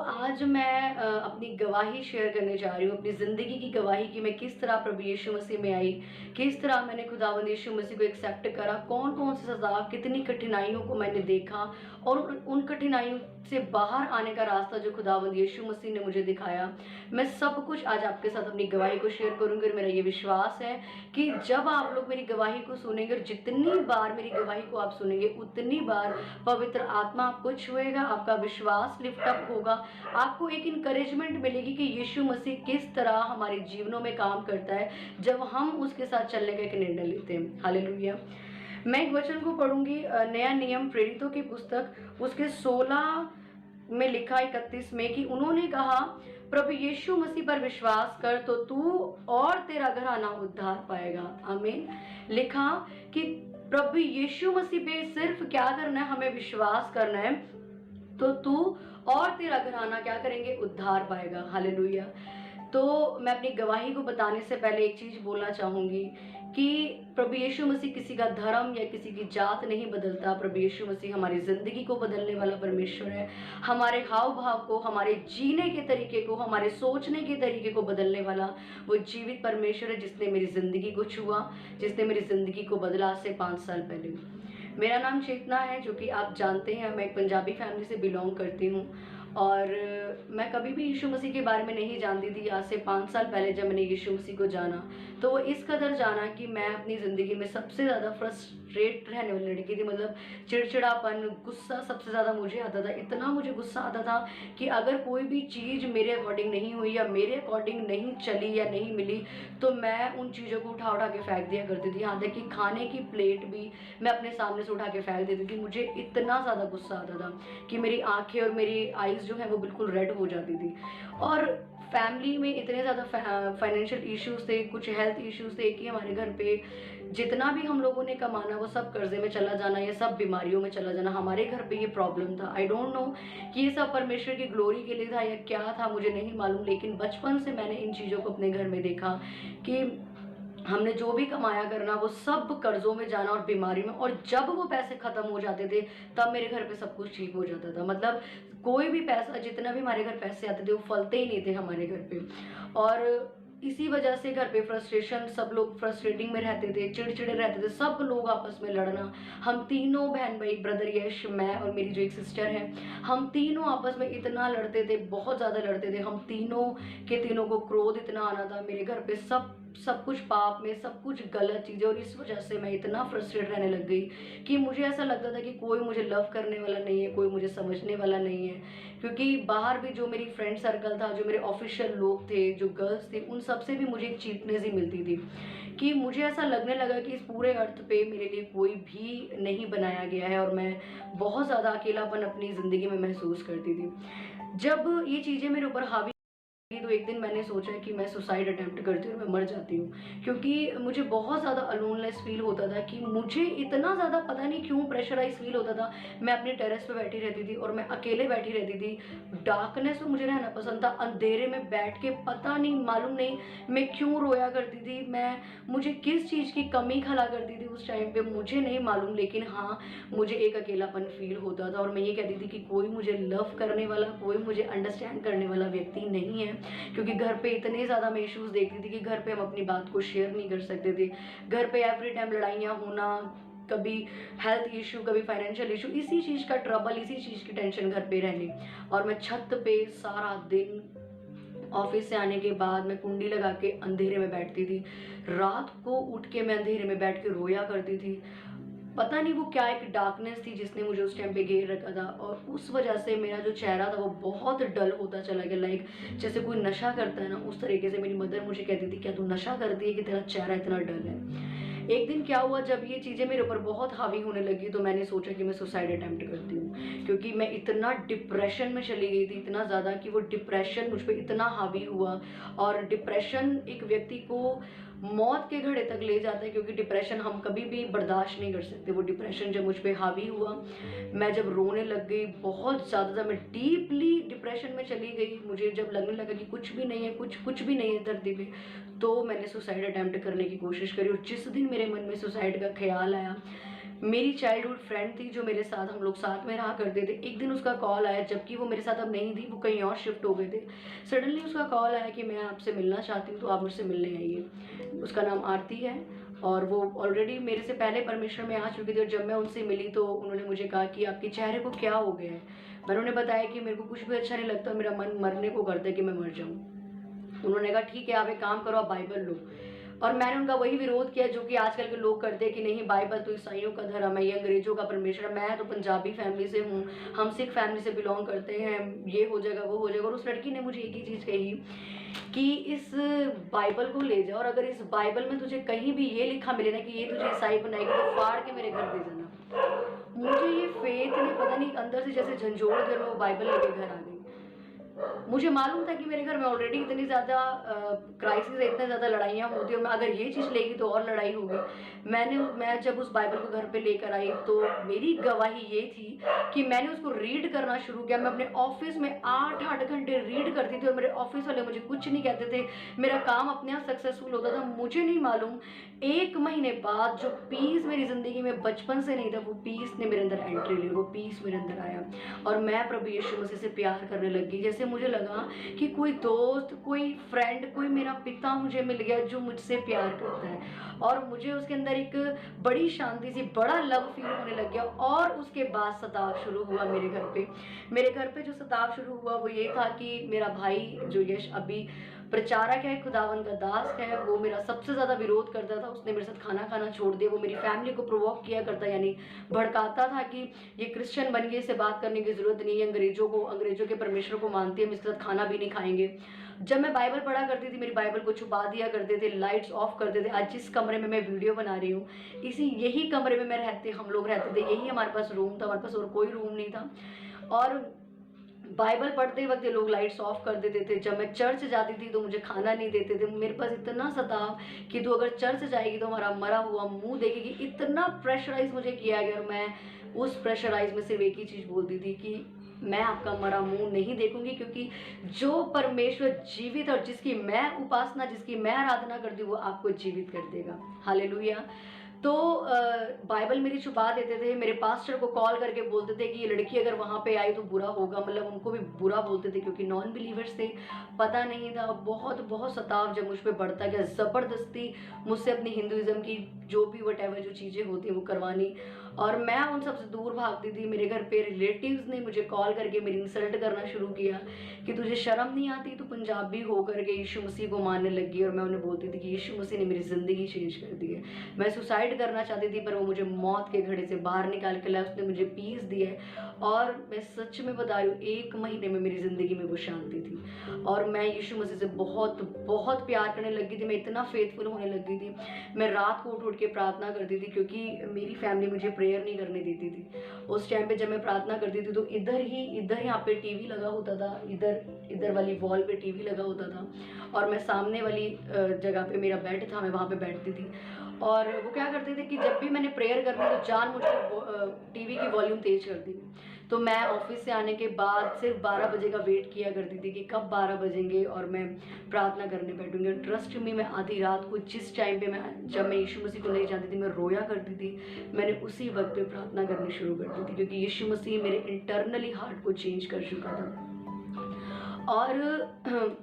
आज मैं अपनी गवाही शेयर करने जा रही हूँ, अपनी ज़िंदगी की गवाही कि मैं किस तरह प्रभु यीशु मसीह में आई, किस तरह मैंने खुदावंद यीशु मसीह को एक्सेप्ट करा, कौन-कौन सी सज़ा, कितनी कठिनाइयों को मैंने देखा और उन कठिनाइयों से बाहर आने का रास्ता जो खुदावंद यीशु मसीह ने मुझे दिखाया। मैं सब कुछ आज आपके साथ अपनी गवाही को शेयर करूँगी और मेरा ये विश्वास है कि जब आप लोग मेरी गवाही को सुनेंगे और जितनी बार मेरी गवाही को आप सुनेंगे, उतनी बार पवित्र आत्मा आपको छुएगा, आपका विश्वास लिफ्ट अप होगा, आपको एक इनकरेजमेंट मिलेगी कि यीशु मसीह किस तरह हमारे जीवनों में काम करता है जब हम उसके साथ चलने का एक निर्णय लेते हैं। हालेलुया। मैं एक वचन को पढ़ूंगी, नया नियम प्रेरितों की पुस्तक उसके 16 में लिखा 31 में कि उन्होंने कहा, प्रभु यीशु मसीह पर विश्वास कर तो तू और तेरा घराना उद्धार पाएगा। आमीन। लिखा कि प्रभु यीशु मसीह पे सिर्फ क्या करना है, हमें विश्वास करना है, तो तू और तेरा घराना क्या करेंगे, उद्धार पाएगा। हालेलुया। तो मैं अपनी गवाही को बताने से पहले एक चीज बोलना चाहूंगी कि प्रभु यीशु मसीह किसी का धर्म या किसी की जात नहीं बदलता। प्रभु यीशु मसीह हमारी जिंदगी को बदलने वाला परमेश्वर है, हमारे हाव भाव को, हमारे जीने के तरीके को, हमारे सोचने के तरीके को बदलने वाला वो जीवित परमेश्वर है जिसने मेरी जिंदगी को छुआ, जिसने मेरी जिंदगी को बदला आज से 5 साल पहले। मेरा नाम चेतना है, जो कि आप जानते हैं। मैं एक पंजाबी फैमिली से बिलोंग करती हूँ और मैं कभी भी यीशु मसीह के बारे में नहीं जानती थी। आज से 5 साल पहले जब मैंने यीशु मसीह को जाना तो वो इस कदर जाना कि मैं अपनी ज़िंदगी में सबसे ज़्यादा फ्रस्ट्रेट रहने वाली लड़की थी। मतलब चिड़चिड़ापन, गुस्सा सबसे ज़्यादा मुझे आता था। इतना मुझे गुस्सा आता था कि अगर कोई भी चीज़ मेरे अकॉर्डिंग नहीं हुई या मेरे अकॉर्डिंग नहीं चली या नहीं मिली तो मैं उन चीज़ों को उठा उठा के फेंक दिया करती थी। यहाँ तक कि खाने की प्लेट भी मैं अपने सामने से उठा के फेंक देती थी। मुझे इतना ज़्यादा गुस्सा आता था कि मेरी आंखें और मेरी आईज़ जो है वो बिल्कुल रेड हो जाती थी। और फैमिली में इतने ज़्यादा फाइनेंशियल इश्यूज थे, कुछ हेल्थ इश्यूज थे कि हमारे घर पे जितना भी हम लोगों ने कमाना वो सब कर्जे में चला जाना या सब बीमारियों में चला जाना। हमारे घर पे ये प्रॉब्लम था। आई डोंट नो कि ये सब परमेश्वर की ग्लोरी के लिए था या क्या था, मुझे नहीं मालूम, लेकिन बचपन से मैंने इन चीज़ों को अपने घर में देखा कि हमने जो भी कमाया करना वो सब कर्जों में जाना और बीमारी में, और जब वो पैसे खत्म हो जाते थे तब मेरे घर पे सब कुछ ठीक हो जाता था। मतलब कोई भी पैसा, जितना भी हमारे घर पैसे आते थे वो फलते ही नहीं थे हमारे घर पे। और इसी वजह से घर पे फ्रस्ट्रेशन, सब लोग फ्रस्ट्रेटिंग में रहते थे, चिड़चिड़े रहते थे, सब लोग आपस में लड़ना। हम तीनों बहन भाई, ब्रदर यश, मैं और मेरी जो एक सिस्टर है, हम तीनों आपस में इतना लड़ते थे, बहुत ज़्यादा लड़ते थे। हम तीनों के तीनों को क्रोध इतना आना था। मेरे घर पे सब कुछ पाप में, सब कुछ गलत चीज़ें, और इस वजह से मैं इतना फ्रस्ट्रेट रहने लग गई कि मुझे ऐसा लगता था कि कोई मुझे लव करने वाला नहीं है, कोई मुझे समझने वाला नहीं है। क्योंकि बाहर भी जो मेरी फ्रेंड सर्कल था, जो मेरे ऑफिशियल लोग थे, जो गर्ल्स थे, उन सब से भी मुझे एक चीपनेस ही मिलती थी कि मुझे ऐसा लगने लगा कि इस पूरे अर्थ पे मेरे लिए कोई भी नहीं बनाया गया है और मैं बहुत ज़्यादा अकेलापन अपनी ज़िंदगी में महसूस करती थी। जब ये चीज़ें मेरे ऊपर हावी, तो एक दिन मैंने सोचा कि मैं सुसाइड अटेम्प्ट करती हूँ और मैं मर जाती हूँ, क्योंकि मुझे बहुत ज़्यादा अलोनलेस फील होता था कि मुझे इतना ज़्यादा पता नहीं क्यों प्रेशराइज फील होता था। मैं अपने टेरेस पे बैठी रहती थी और मैं अकेले बैठी रहती थी। डार्कनेस में मुझे रहना पसंद था, अंधेरे में बैठ के पता नहीं, मालूम नहीं मैं क्यों रोया करती थी। मुझे किस चीज़ की कमी खला करती थी उस टाइम पे मुझे नहीं मालूम, लेकिन हाँ, मुझे एक अकेलापन फील होता था और मैं ये कहती थी कि कोई मुझे लव करने वाला, कोई मुझे अंडरस्टैंड करने वाला व्यक्ति नहीं है। क्योंकि घर पे इतने ज़्यादा मैं इश्यूज़ देखती थी कि घर पे हम अपनी बात को शेयर नहीं कर सकते थे। घर पे एवरी टाइम लड़ाइयाँ होना, कभी हेल्थ इशू, कभी फाइनेंशियल इशू, इसी चीज़ का ट्रबल, इसी चीज़ की टेंशन घर पे रहनी। और मैं छत पे सारा दिन ऑफिस से आने के बाद मैं कुंडी लगा के अंधेरे में बैठती थी। रात को उठ के मैं अंधेरे में बैठ के रोया करती थी। पता नहीं वो क्या एक डार्कनेस थी जिसने मुझे उस टाइम पे घेर रखा था, और उस वजह से मेरा जो चेहरा था वो बहुत डल होता चला गया। लाइक जैसे कोई नशा करता है ना, उस तरीके से मेरी मदर मुझे कहती थी, क्या तू नशा करती है कि तेरा चेहरा इतना डल है। एक दिन क्या हुआ, जब ये चीज़ें मेरे ऊपर बहुत हावी होने लगी तो मैंने सोचा कि मैं सुसाइड अटेम्प्ट करती हूँ, क्योंकि मैं इतना डिप्रेशन में चली गई थी, इतना ज़्यादा कि वो डिप्रेशन मुझ पर इतना हावी हुआ। और डिप्रेशन एक व्यक्ति को मौत के घड़े तक ले जाता है, क्योंकि डिप्रेशन हम कभी भी बर्दाश्त नहीं कर सकते। वो डिप्रेशन जब मुझ पर हावी हुआ, मैं जब रोने लग गई बहुत ज़्यादा, मैं डीपली डिप्रेशन में चली गई। मुझे जब लगने लगा कि कुछ भी नहीं है, कुछ भी नहीं है धरती पे, तो मैंने सुसाइड अटेम्प्ट करने की कोशिश करी। और जिस दिन मेरे मन में सुसाइड का ख्याल आया, मेरी चाइल्डहुड फ्रेंड थी जो मेरे साथ, हम लोग साथ में रहा करते थे। एक दिन उसका कॉल आया, जबकि वो मेरे साथ अब नहीं थी, वो कहीं और शिफ्ट हो गए थे। सडनली उसका कॉल आया कि मैं आपसे मिलना चाहती हूँ, तो आप मुझसे मिलने आइए। उसका नाम आरती है और वो ऑलरेडी मेरे से पहले परमेश्वर में आ चुकी थी। और जब मैं उनसे मिली तो उन्होंने मुझे कहा कि आपके चेहरे को क्या हो गया है। मैंने उन्हें बताया कि मेरे को कुछ भी अच्छा नहीं लगता, मेरा मन मरने को करता है कि मैं मर जाऊँ। उन्होंने कहा ठीक है, आप एक काम करो, आप बाइबल लो। और मैंने उनका वही विरोध किया जो कि आजकल के लोग करते हैं कि नहीं, बाइबल तो ईसाइयों का धर्म है, ये अंग्रेजों का परमेश्वर है। मैं तो पंजाबी फैमिली से हूँ, हम सिख फैमिली से बिलोंग करते हैं, ये हो जाएगा वो हो जाएगा। और उस लड़की ने मुझे एक ही चीज़ कही कि इस बाइबल को ले जाओ, और अगर इस बाइबल में तुझे कहीं भी ये लिखा मिले ना कि ये तुझे ईसाई बनाएगी, तो फाड़ के मेरे घर दे जाना। मुझे ये फेथ ने पता नहीं अंदर से जैसे झंझोड़ कर, मैं वो बाइबल लेके घर आ गई। मुझे मालूम था कि मेरे घर में ऑलरेडी इतनी ज़्यादा क्राइसिस है, इतनी ज़्यादा लड़ाइयाँ होती हैं, मैं अगर ये चीज़ लेगी तो और लड़ाई होगी। मैं जब उस बाइबल को घर पे लेकर आई तो मेरी गवाही ये थी कि मैंने उसको रीड करना शुरू किया। मैं अपने ऑफिस में 8-8 घंटे रीड करती थी और मेरे ऑफिस वाले मुझे कुछ नहीं कहते थे, मेरा काम अपने आप सक्सेसफुल होता था। मुझे नहीं मालूम 1 महीने बाद जो पीस मेरी ज़िंदगी में बचपन से नहीं था, वो पीस ने मेरे अंदर एंट्री ली, वो पीस मेरे अंदर आया और मैं प्रभु यीशु मसीह से प्यार करने लगी। जैसे मुझे लगा कि कोई दोस्त, कोई फ्रेंड, कोई मेरा पिता मुझे मिल गया जो मुझसे प्यार करता है। और मुझे उसके अंदर एक बड़ी शांति सी, बड़ा लव फील होने लग गया। और उसके बाद सताव शुरू हुआ मेरे घर पे जो सताव शुरू हुआ वो ये था कि मेरा भाई जो यश अभी प्रचारक है, खुदावन का दास है, वो मेरा सबसे ज़्यादा विरोध करता था। उसने मेरे साथ खाना खाना छोड़ दिया। वो मेरी फैमिली को प्रोवोक किया करता, यानी भड़काता था कि ये क्रिश्चियन बन गए, इससे बात करने की ज़रूरत नहीं है, अंग्रेजों के परमेश्वर को मानती है, हम इसके साथ खाना भी नहीं खाएंगे। जब मैं बाइबल पढ़ा करती थी, मेरी बाइबल को छुपा दिया करते थे, लाइट्स ऑफ करते थे। आज जिस कमरे में मैं वीडियो बना रही हूँ, यही कमरे में हम लोग रहते थे, यही हमारे पास रूम था, हमारे पास और कोई रूम नहीं था। और बाइबल पढ़ते वक्त ये लोग लाइट्स ऑफ कर देते थे। जब मैं चर्च जाती थी तो मुझे खाना नहीं देते थे। मेरे पास इतना सताव कि तू अगर चर्च जाएगी तो हमारा मरा हुआ मुंह देखेगी। इतना प्रेशराइज मुझे किया गया और मैं उस प्रेशराइज में सिर्फ एक ही चीज़ बोलती थी कि मैं आपका मरा मुंह नहीं देखूंगी, क्योंकि जो परमेश्वर जीवित और जिसकी मैं उपासना, जिसकी मैं आराधना करती हूँ, वो आपको जीवित कर देगा। हालेलुया। तो बाइबल मेरी छुपा देते थे। मेरे पास्टर को कॉल करके बोलते थे कि ये लड़की अगर वहाँ पे आई तो बुरा होगा, मतलब उनको भी बुरा बोलते थे क्योंकि नॉन बिलीवर्स थे, पता नहीं था। बहुत बहुत सताव जब मुझ पर बढ़ता गया, ज़बरदस्ती मुझसे अपनी हिंदुज़म की जो भी वटेवर जो चीज़ें होती हैं वो करवानी, और मैं उन सबसे दूर भागती थी। मेरे घर पे रिलेटिव्स ने मुझे कॉल करके मेरी इंसल्ट करना शुरू किया कि तुझे शर्म नहीं आती, तू पंजाबी होकर के यीशु मसीह को मानने लगी। और मैं उन्हें बोलती थी कि यीशु मसीह ने मेरी ज़िंदगी चेंज कर दी है। मैं सुसाइड करना चाहती थी पर वो मुझे मौत के घड़े से बाहर निकाल के लाया, उसने मुझे पीस दिया है। और मैं सच में बता रही हूँ, 1 महीने में मेरी ज़िंदगी में वो शांति थी और मैं यीशु मसीह से बहुत बहुत प्यार करने लगी थी। मैं इतना फेथफुल होने लगी थी, मैं रात को उठ के प्रार्थना करती थी क्योंकि मेरी फैमिली मुझे प्रेयर नहीं करने देती थी। उस टाइम पे जब मैं प्रार्थना करती थी तो इधर यहाँ पे टीवी लगा होता था, इधर वाली वॉल पे टीवी लगा होता था और मैं सामने वाली जगह पे, मेरा बेड था, मैं वहाँ पे बैठती थी। और वो क्या करते थे कि जब भी मैंने प्रेयर करनी तो जान मुझको टीवी की वॉल्यूम तेज कर दी। तो मैं ऑफिस से आने के बाद सिर्फ 12 बजे का वेट किया करती थी कि कब 12 बजेंगे और मैं प्रार्थना करने बैठूंगी। ट्रस्ट मी, मैं आधी रात को जिस टाइम पे जब मैं यीशु मसीह को नहीं जानती थी, मैं रोया करती थी, मैंने उसी वक्त पे प्रार्थना करनी शुरू कर दी थी क्योंकि यीशु मसीह मेरे इंटरनली हार्ट को चेंज कर चुका था। और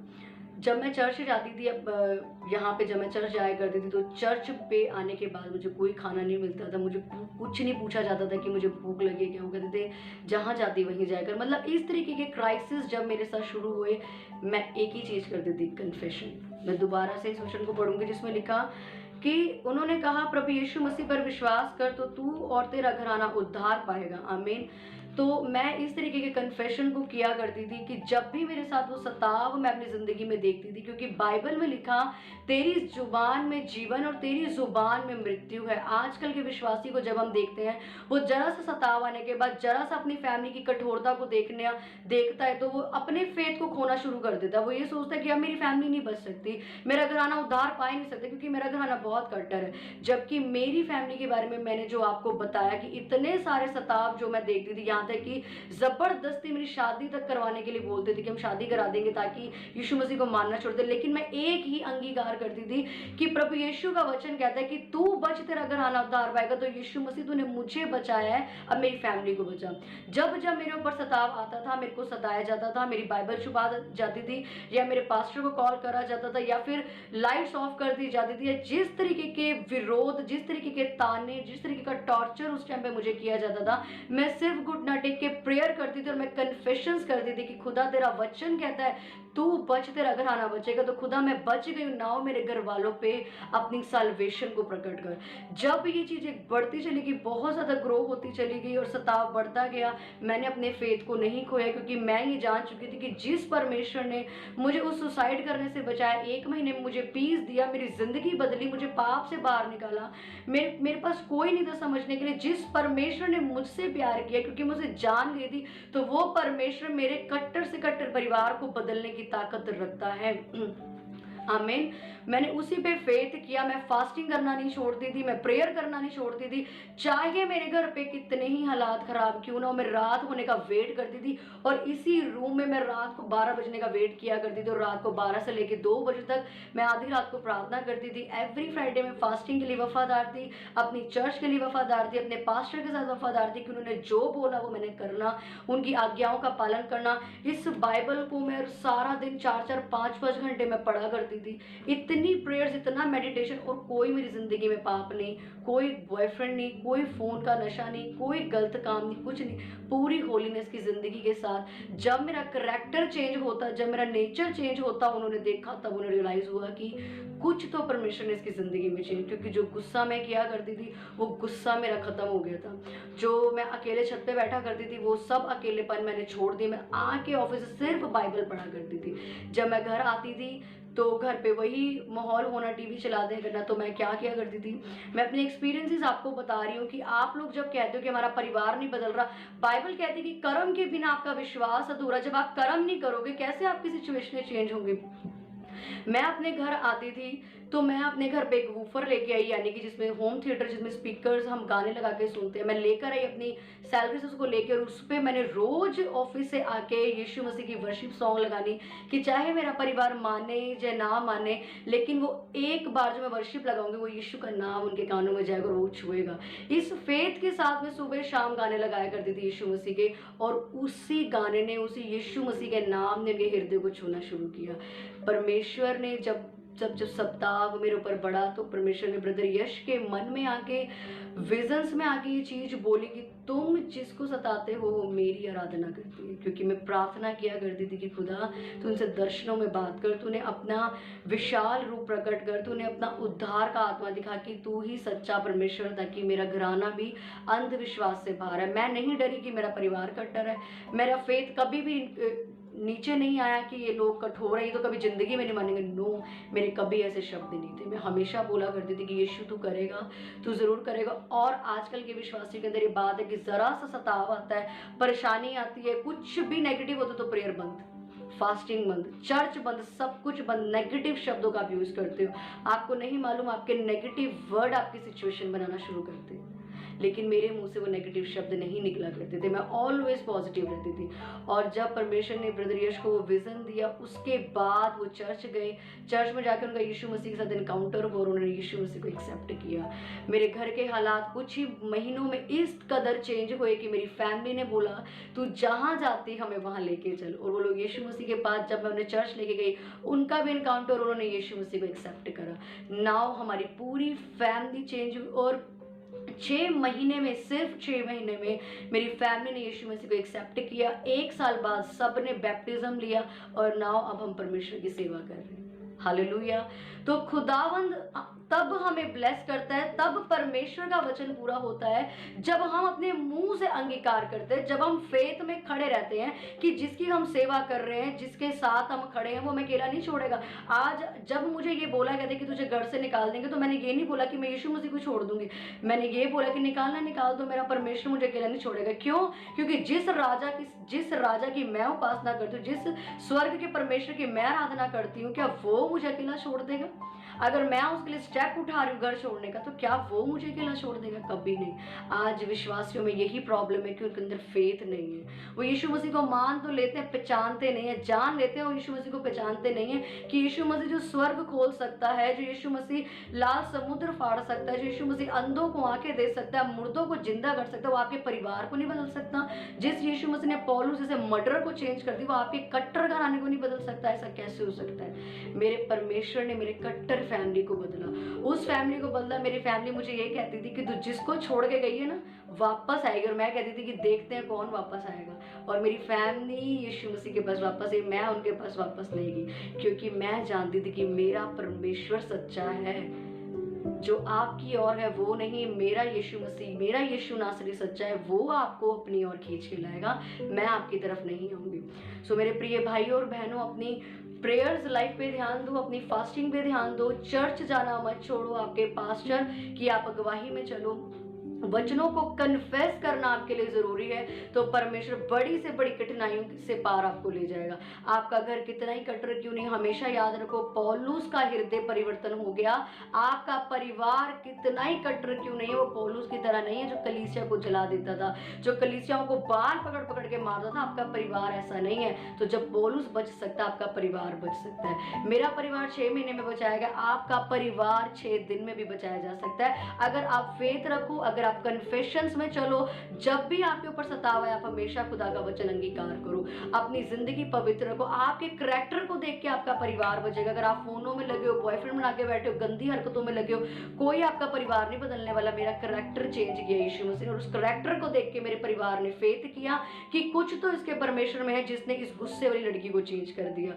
जब मैं चर्च जाती थी, अब यहाँ पे जब मैं चर्च जाया करती थी तो चर्च पे आने के बाद मुझे कोई खाना नहीं मिलता था, मुझे कुछ नहीं पूछा जाता था कि मुझे भूख लगी क्या। वो कहते थे जहाँ जाती वहीं जाकर। मतलब इस तरीके के क्राइसिस जब मेरे साथ शुरू हुए, मैं एक ही चीज़ करती थी, कन्फेशन। मैं दोबारा से इस वचन को पढ़ूंगी जिसमें लिखा कि उन्होंने कहा, प्रभु यीशु मसीह पर विश्वास कर तो तू और तेरा घराना उद्धार पाएगा। आमीन। तो मैं इस तरीके के कन्फेशन को किया करती थी कि जब भी मेरे साथ वो सताव मैं अपनी ज़िंदगी में देखती थी, क्योंकि बाइबल में लिखा तेरी जुबान में जीवन और तेरी जुबान में मृत्यु है। आजकल के विश्वासी को जब हम देखते हैं, वो जरा सा सताव आने के बाद, जरा सा अपनी फैमिली की कठोरता को देखता है तो वो अपने फेथ को खोना शुरू कर देता है। वो ये सोचता है कि अब मेरी फैमिली नहीं बच सकती, मेरा घराना उद्धार पा ही नहीं सकता क्योंकि मेरा घराना बहुत कट्टर है। जबकि मेरी फैमिली के बारे में मैंने जो आपको बताया कि इतने सारे सताव जो मैं देखती थी, यहाँ याद है कि ज़बरदस्ती मेरी शादी तक करवाने के लिए बोलते थे कि हम शादी करा देंगे ताकि यीशु मसीह को मानना छोड़ दे। लेकिन मैं एक ही अंगीकार करती थी कि प्रभु यीशु का वचन कहता है कि तू बच, तेरा घर आना उद्धार पाएगा। तो यीशु मसीह तूने मुझे बचाया है, अब मेरी फैमिली को बचा। जब जब मेरे ऊपर सताव आता था, मेरे को सताया जाता था, मेरी बाइबल छुपा जाती थी, या मेरे पास्टर को कॉल करा जाता था, या फिर लाइट्स ऑफ कर दी जाती थी, या जिस तरीके के विरोध, जिस तरीके के ताने, जिस तरीके का टॉर्चर उस टाइम पे मुझे किया जाता था, मैं सिर्फ घुटना टेक के प्रेयर करती थी और मैं कन्फेशंस करती थी कि खुदा तेरा वचन कहता है तू बच, तेरा घर आना बचेगा। तो खुदा मैं बच गई हूँ, नाउ मेरे घर वालों पे अपनी साल्वेशन को प्रकट कर। जब ये चीज़ें बढ़ती चली गई, बहुत ज़्यादा ग्रो होती चली गई और सताव बढ़ता गया, मैंने अपने फेथ को नहीं खोया, क्योंकि मैं ये जान चुकी थी कि जिस परमेश्वर ने मुझे उस सुसाइड करने से बचाया, 1 महीने में मुझे पीस दिया, मेरी ज़िंदगी बदली, मुझे पाप से बाहर निकाला, मेरे पास कोई नहीं था समझने के लिए। जिस परमेश्वर ने मुझसे प्यार किया, क्योंकि मुझे जान गई थी, तो वो परमेश्वर मेरे कट्टर से कट्टर परिवार को बदलने की ताकत रखता है। आमीन। मैंने उसी पे फेथ किया। मैं फास्टिंग करना नहीं छोड़ती थी, मैं प्रेयर करना नहीं छोड़ती थी, चाहे मेरे घर पे कितने ही हालात खराब क्यों ना हो। मैं रात होने का वेट करती थी और इसी रूम में मैं रात को 12 बजने का वेट किया करती थी और रात को 12 से लेकर 2 बजे तक मैं आधी रात को प्रार्थना करती थी। एवरी फ्राइडे में फास्टिंग के लिए वफादार थी, अपनी चर्च के लिए वफादार थी, अपने पास्टर के साथ वफादार थी कि उन्होंने जो बोला वो मैंने करना, उनकी आज्ञाओं का पालन करना। इस बाइबल को मैं सारा दिन 4-4, 5-5 घंटे में पढ़ा करती थी। इतनी प्रेयर्स, इतना मेडिटेशन, और कोई मेरी जिंदगी में पाप नहीं, कोई बॉयफ्रेंड नहीं, कोई फोन का नशा नहीं, कोई गलत काम नहीं, कुछ नहीं, पूरी होलीनेस की जिंदगी के साथ। जब मेरा करैक्टर चेंज होता, जब मेरा नेचर चेंज होता, उन्होंने देखा, तब उन्हें रियलाइज हुआ कि कुछ तो परमेश्वर ने इसकी जिंदगी में चेंज, क्योंकि जो गुस्सा मैं किया करती थी वो गुस्सा मेरा खत्म हो गया था। जो मैं अकेले छत पे बैठा करती थी वो सब अकेलेपन मैंने छोड़ दिया। मैं आके ऑफिस से सिर्फ बाइबल पढ़ा करती थी। जब मैं घर आती थी तो घर पे वही माहौल होना, टीवी चला दें करना। तो मैं क्या किया करती थी, मैं अपने एक्सपीरियंसेस आपको बता रही हूँ कि आप लोग जब कहते हो कि हमारा परिवार नहीं बदल रहा, बाइबल कहती है कि कर्म के बिना आपका विश्वास अधूरा। जब आप कर्म नहीं करोगे कैसे आपकी सिचुएशन चेंज होंगी। मैं अपने घर आती थी तो मैं अपने घर पे एक वूफर लेके आई, यानी कि जिसमें होम थिएटर, जिसमें स्पीकर्स हम गाने लगा के सुनते हैं, मैं लेकर आई अपनी सैलरी से उसको लेकर। उस पर मैंने रोज ऑफिस से आके यीशु मसीह की वर्शिप सॉन्ग लगानी कि चाहे मेरा परिवार माने या ना माने, लेकिन वो एक बार जो मैं वर्शिप लगाऊंगी वो यीशु का नाम उनके कानों में जाएगा और वो छुएगा। इस फेथ के साथ मैं सुबह शाम गाने लगाया करती थी यीशु मसीह के, और उसी गाने ने, उसी यीशु मसीह के नाम ने मेरे हृदय को छूना शुरू किया। परमेश्वर ने जब सप्ताह मेरे ऊपर बढ़ा तो परमेश्वर ने ब्रदर यश के मन में आके, विजन्स में आके ये चीज बोली कि तुम जिसको सताते हो वो मेरी आराधना करती है। क्योंकि मैं प्रार्थना किया करती थी कि खुदा तू उनसे दर्शनों में बात कर, तूने अपना विशाल रूप प्रकट कर, तूने अपना उद्धार का आत्मा दिखा कि तू ही सच्चा परमेश्वर, ताकि मेरा घराना भी अंधविश्वास से बाहर है। मैं नहीं डरी कि मेरा परिवार कट्टर है, मेरा फेथ कभी भी नीचे नहीं आया कि ये लोग कठोर है, ये तो कभी जिंदगी में नहीं मानेंगे। नो, मेरे कभी ऐसे शब्द नहीं थे। मैं हमेशा बोला करती थी कि यीशु तू करेगा, तू जरूर करेगा। और आजकल के विश्वासी के अंदर ये बात है कि जरा सा सताव आता है, परेशानी आती है, कुछ भी नेगेटिव होता तो प्रेयर बंद, फास्टिंग बंद, चर्च बंद, सब कुछ बंद, नेगेटिव शब्दों का आप यूज करते हो। आपको नहीं मालूम आपके नेगेटिव वर्ड आपकी सिचुएशन बनाना शुरू करते हैं। लेकिन मेरे मुंह से वो नेगेटिव शब्द नहीं निकला करते थे, मैं ऑलवेज पॉजिटिव रहती थी। और जब परमेश्वर ने ब्रदर यश को वो विजन दिया, उसके बाद वो चर्च गए, चर्च में जाकर उनका यीशु मसीह के साथ इनकाउंटर हुआ और उन्होंने यीशु मसीह को एक्सेप्ट किया। मेरे घर के हालात कुछ ही महीनों में इस कदर चेंज हुए कि मेरी फैमिली ने बोला तू जहाँ जाती हमें वहाँ लेके चल। और वो लोग यीशु मसीह के पास जब मैं उन्हें चर्च लेके गई, उनका भी इनकाउंटर, उन्होंने यीशु मसीह को एक्सेप्ट करा। नाउ हमारी पूरी फैमिली चेंज हुई और 6 महीने में, सिर्फ 6 महीने में मेरी फैमिली ने यीशु मसीह को एक्सेप्ट किया। 1 साल बाद सब ने बैप्टिज्म लिया और नाउ अब हम परमेश्वर की सेवा कर रहे हैं। हालेलुया। तो खुदावंद तब हमें ब्लेस करता है, तब परमेश्वर का वचन पूरा होता है जब हम अपने मुंह से अंगीकार करते हैं, जब हम फेथ में खड़े रहते हैं कि जिसकी हम सेवा कर रहे हैं, जिसके साथ हम खड़े हैं, वो हमें अकेला नहीं छोड़ेगा। आज जब मुझे ये बोला गया था कि तुझे घर से निकाल देंगे, तो मैंने ये नहीं बोला कि मैं यीशु मसीह को छोड़ दूंगी, मैंने ये बोला कि निकालना निकाल दो, मेरा परमेश्वर मुझे अकेला नहीं छोड़ेगा। क्यों? क्योंकि जिस राजा की मैं उपासना करती हूँ, जिस स्वर्ग के परमेश्वर की मैं आराधना करती हूँ, क्या वो मुझे अकेला छोड़ देगा? अगर मैं उसके लिए स्टेप उठा रही हूँ घर छोड़ने का, तो क्या वो मुझे अकेला छोड़ देगा? कभी नहीं। आज विश्वासियों में यही प्रॉब्लम है कि उनके अंदर फेथ नहीं है। वो यीशु मसीह को मान तो लेते हैं, पहचानते नहीं है, जान लेते हैं, और यीशु मसीह को पहचानते नहीं है कि यीशु मसीह जो स्वर्ग खोल सकता है, जो यीशु मसीह लाल समुद्र फाड़ सकता है, जो यीशु मसीह अंधों को आंखें दे सकता है, मुर्दों को जिंदा कर सकता है, वो आपके परिवार को नहीं बदल सकता। जिस यीशु मसीह ने पौलुस जैसे मर्डर को चेंज कर दी, वो आपके कट्टर घराने को नहीं बदल सकता। ऐसा कैसे हो सकता है? मेरे परमेश्वर ने मेरे कट्टर फैमिली को बदला, उस फैमिली को बदला। मेरी फैमिली मुझे ये कहती थी कि तू जिसको छोड़ के गई है ना, वापस आएगी, और मैं कहती थी कि देखते हैं कौन वापस आएगा। और मेरी फैमिली यीशु मसीह के पास वापस आई, मैं उनके पास वापस नहीं गई, क्योंकि मैं जानती थी कि मेरा परमेश्वर सच्चा है। जो आपकी ओर है वो नहीं, मेरा यीशु मसीह, मेरा यीशु नासरी सच्चा है, वो आपको अपनी ओर खींच के लाएगा, मैं आपकी तरफ नहीं आऊंगी। सो मेरे प्रिय भाइयों और बहनों, अपनी प्रेयर्स लाइफ पे ध्यान दो, अपनी फास्टिंग पे ध्यान दो, चर्च जाना मत छोड़ो आपके पास्टर की आप अगुवाही में चलो, वचनों को कन्फेस करना आपके लिए जरूरी है, तो परमेश्वर बड़ी से बड़ी कठिनाइयों से पार आपको ले जाएगा। आपका घर कितना ही कट्टर क्यों नहीं, हमेशा याद रखो पौलुस का हृदय परिवर्तन हो गया। आपका परिवार कितना ही कट्टर क्यों नहीं है, वो पौलुस की तरह नहीं है जो कलीसिया को जला देता था, जो कलीसियाओं को बाल पकड़ पकड़ के मारता था। आपका परिवार ऐसा नहीं है। तो जब पौलुस बच सकता है, आपका परिवार बच सकता है। मेरा परिवार 6 महीने में बचाया गया, आपका परिवार 6 दिन में भी बचाया जा सकता है, अगर आप फेथ रखो, अगर आप कन्फेशंस में चलो। जब भी आपके ऊपर सताव है, आप हमेशा खुदा का वचन अंगीकार करो, अपनी जिंदगी पवित्र रखो। आपके करैक्टर को देख के आपका परिवार बचेगा। अगर आप फोनों में लगे हो, बॉयफ्रेंड बना के बैठे हो, गंदी हरकतों में लगे हो, कोई आपका परिवार नहीं बदलने वाला। मेरा करैक्टर चेंज किया यीशु मसीह ने, और उस करैक्टर को देख के मेरे परिवार ने फेथ किया कि कुछ तो इसके परमेश्वर में है, जिसने इस गुस्से वाली लड़की को चेंज कर दिया।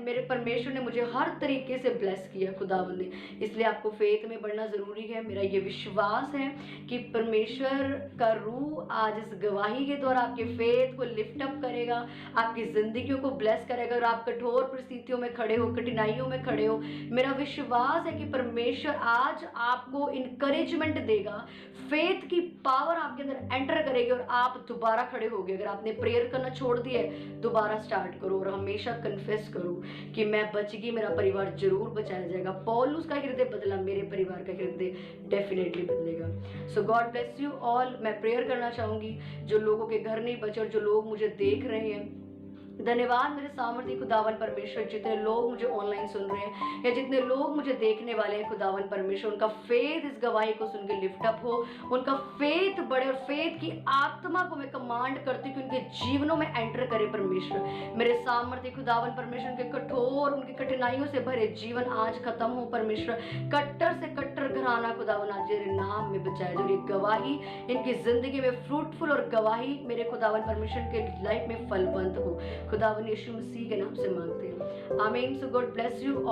मेरे परमेश्वर ने मुझे हर तरीके से ब्लेस किया खुदावंद ने। इसलिए आपको फेथ में बढ़ना जरूरी है। मेरा ये विश्वास है कि परमेश्वर का रूह आज इस गवाही के द्वारा आपके फेथ को लिफ्ट अप करेगा, आपकी जिंदगियों को ब्लेस करेगा। और आप कठोर परिस्थितियों में खड़े हो, कठिनाइयों में खड़े हो, मेरा विश्वास है कि परमेश्वर आज आपको इनकरेजमेंट देगा, फेथ की पावर आपके अंदर एंटर करेगी और आप दोबारा खड़े होगे। अगर आपने प्रेयर करना छोड़ दिया है, दोबारा स्टार्ट करो और हमेशा कन्फेस करो कि मैं बच गई, मेरा परिवार जरूर बचाया जाएगा। पौलुस का हृदय बदला, मेरे परिवार का हृदय डेफिनेटली बदलेगा। सो गॉड ब्लेस यू ऑल। मैं प्रेयर करना चाहूंगी, जो लोगों के घर नहीं बचे और जो लोग मुझे देख रहे हैं, धन्यवाद मेरे सामर्थ्य खुदावन परमेश्वर। जितने लोग मुझे ऑनलाइन सुन रहे हैं या जितने लोग मुझे देखने वाले हैं खुदावन परमेश्वर, उनका फेथ इस गवाही को सुन के लिफ्ट अप हो, उनका फेथ बढ़े, और फेथ की आत्मा को मैं कमांड करती हूँ कि उनके जीवनों में एंटर करे परमेश्वर। मेरे सामर्थ्य खुदावन परमेश्वर, उनके कठोर, उनकी कठिनाइयों से भरे जीवन आज खत्म हो परमेश्वर। कट्टर से कट्टर घराना खुदावन आज तेरे नाम में बचाए जो ये गवाही इनकी जिंदगी में फ्रूटफुल, और गवाही मेरे खुदावन परमेश्वर के लाइफ में फलवंत हो। खुदावन यीशु मसीह के नाम से मांगते हैं, आमीन। सो गॉड ब्लेस यू।